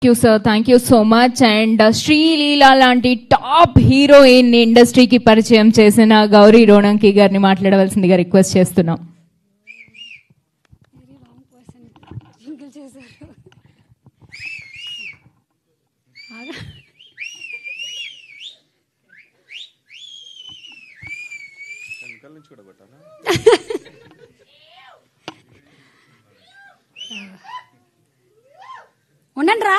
Thank you, sir. Thank you so much. And Srileela లాంటి top heroine ఇండస్ట్రీకి పరిచయం చేసిన గౌరీ రోణంకి గారిని మాట్లాడవలసిందిగా రిక్వెస్ట్ చేస్తున్నాం. ఉండండిరా.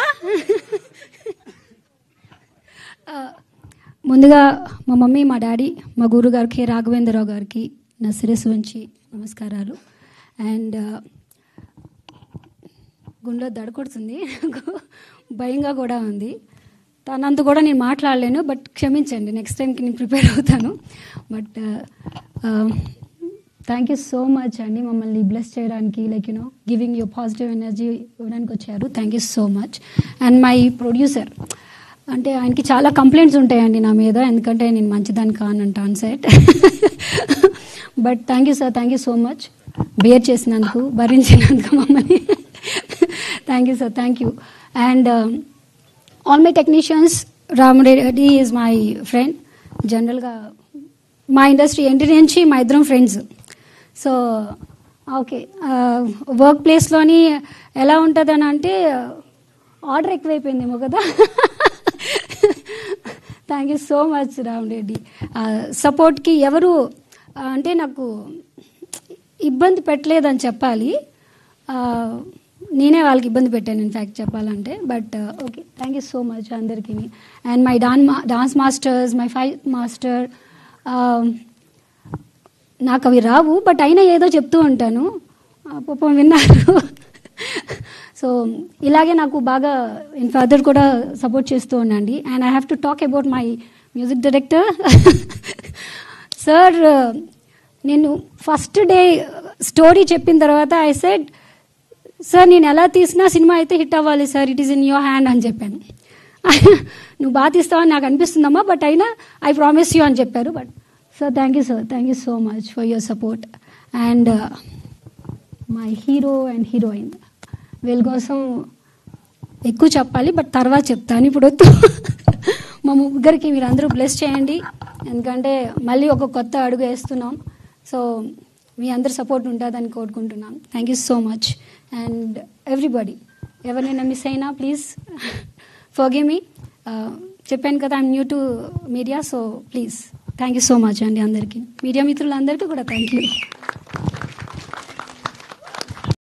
ముందుగా మా మమ్మీ, మా డాడీ, మా గురువు గారికి రాఘవేంద్రరావు గారికి నా శిరస్సు ఉంచి నమస్కారాలు. అండ్ గుండెలో దడకొడుతుంది, భయంగా కూడా ఉంది. తనంత కూడా నేను మాట్లాడలేను, బట్ క్షమించండి, నెక్స్ట్ టైంకి నేను ప్రిపేర్ అవుతాను. But thank you so much అండి, మమ్మల్ని బ్లెస్ చేయడానికి, like you know giving you positive energy ఇవ్వడానికి వచ్చారు. Thank you so much. And my producer, అంటే ఆయనకి చాలా కంప్లైంట్స్ ఉంటాయండి నా మీద, ఎందుకంటే నేను మంచిదాన్ని కానంట on set. But thank you sir, thank you so much, bear చేసినందుకు, భరించినందుకు మమ్మల్ని. Thank you sir, thank you. And all my technicians, Ramareddy is my friend. జనరల్గా మా ఇండస్ట్రీ ఎంట్రీ నుంచి మా ఇద్దరం ఫ్రెండ్స్. సో ఓకే, వర్క్ ప్లేస్లోని ఎలా ఉంటుందని అంటే ఆర్డర్ ఎక్కువైపోయిందేమో కదా. Thank you so much Ramareddy. సపోర్ట్కి ఎవరు అంటే నాకు ఇబ్బంది పెట్టలేదని చెప్పాలి, నేనే వాళ్ళకి ఇబ్బంది పెట్టాను ఇన్ఫ్యాక్ట్ చెప్పాలంటే. But okay, thank you so much అందరికీ. And my dance masters, my fight master, నాకు అవి రావు, బట్ అయినా ఏదో చెప్తూ ఉంటాను, పాపం విన్నారు. సో ఇలాగే నాకు బాగా ఇన్ ఫర్దర్ కూడా సపోర్ట్ చేస్తూ ఉండండి. And I have to talk about my music director sir. నేను ఫస్ట్ డే స్టోరీ చెప్పిన తర్వాత ఐ సెడ్, సార్ నేను ఎలా తీసినా సినిమా అయితే హిట్ అవ్వాలి sir, it is in your hand అని చెప్పాను. నువ్వు బాగా తీస్తావని నాకు అనిపిస్తుందమ్మా, బట్ అయినా ఐ ప్రామిస్ యూ అని చెప్పారు. But sir thank you sir, thank you so much for your support. And my hero and heroine, వీళ్ళ కోసం ఎక్కువ చెప్పాలి, బట్ తర్వాత చెప్తాను, ఇప్పుడు వద్దు. మా ముగ్గురికి మీరు అందరూ బ్లెస్ చేయండి, ఎందుకంటే మళ్ళీ ఒక కొత్త అడుగు వేస్తున్నాం. సో మీ అందరు సపోర్ట్ ఉంటుందని కోరుకుంటున్నాం. Thank you so much. And everybody, ఎవరైనా మిస్ అయినా ప్లీజ్ ఫర్గివ్ మీ. చెప్పాను కదా, I'm new to media, so please thank you so much అండి అందరికీ, మీడియా మిత్రులందరికీ కూడా థ్యాంక్ యూ.